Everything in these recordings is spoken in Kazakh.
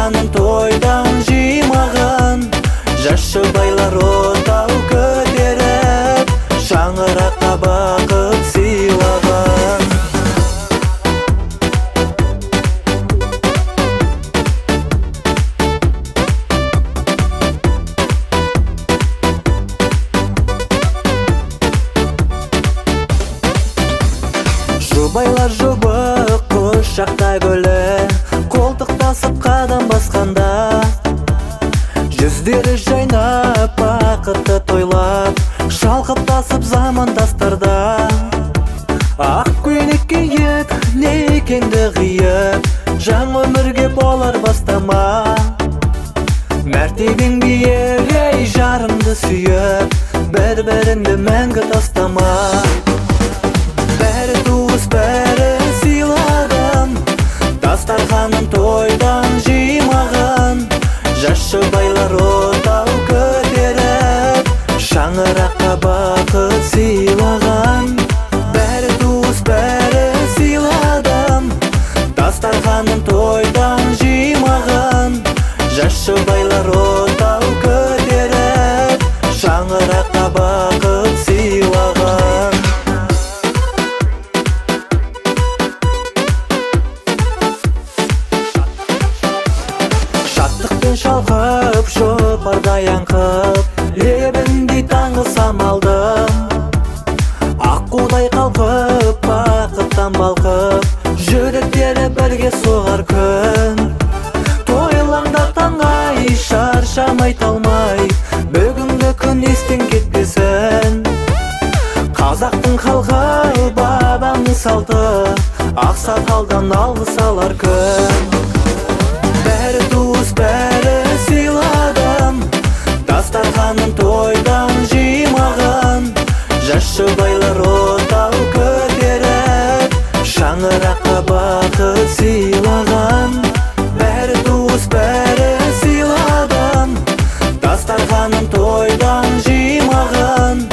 Дастарханын тойдан жыймаган, жашы байлар отау көтеріп, шаңыраққа бақыт сыйлаган. Жұбайлар жұбы құшақта гүлі, қолтықтасып қадам басқанда, жүздері жайнап бақытты тойлап, шалқыптасып замандастарда. Ақ көйлек киіп, некеңді қиып, жаңа өмірге болар бастама. Мәртебең биік, ей жарымды сүйіп, бір-біріңді мәңгі тастама. Бәрі туыс, бәрі сыйладым, дастарханын тойдан жыймаган, жашы байлар отау көтеріп, шаңыраққа бақыт сыйлаган. Бәрі туыс, бәрі сыйладым, дастарханын тойдан жыймаган, жашы байлар отау көтеріп, шаңыраққа бақыт сыйлаган. Шаттықпен шалқып, жұпардай аңқып, лебіндей таңғы самалдым. Аққудай қалқып, бақыттан балқып, жүректері бірге соғар күн. Тойлаңдатан ай, шаршамай талмай, бүгінгі күн естен кетпесін. Қазақтың халқы, бабамның салты, ақсақалдан алғыс алар күн. Бәрі туыс, бәрі сыйладым, дастарханын тойдан жыймаган, жашы байлар отау көтеріп, шаңыраққа бақыт сыйлаган. Бәрі туыс, бәрі сыйладым, дастарханын тойдан жыймаган,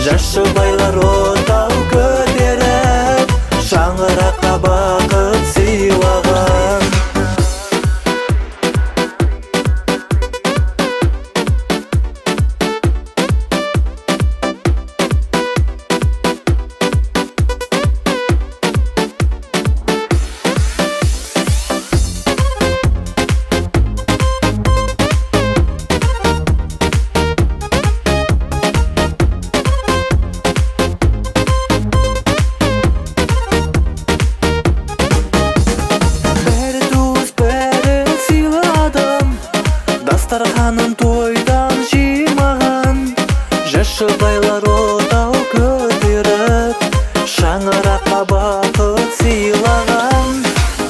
жашы байлар отау көтеріп, шаңыраққа бақыт сыйлаган. Дастарханын тойдан жыймаган, жашы байлар отау көтеріп, шаңыраққа бақыт сыйлаган.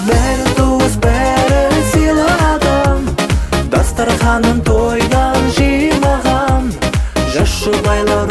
Бәрі туыс, бәрі сыйладым, дастарханын тойдан жыймаган, жашы байлар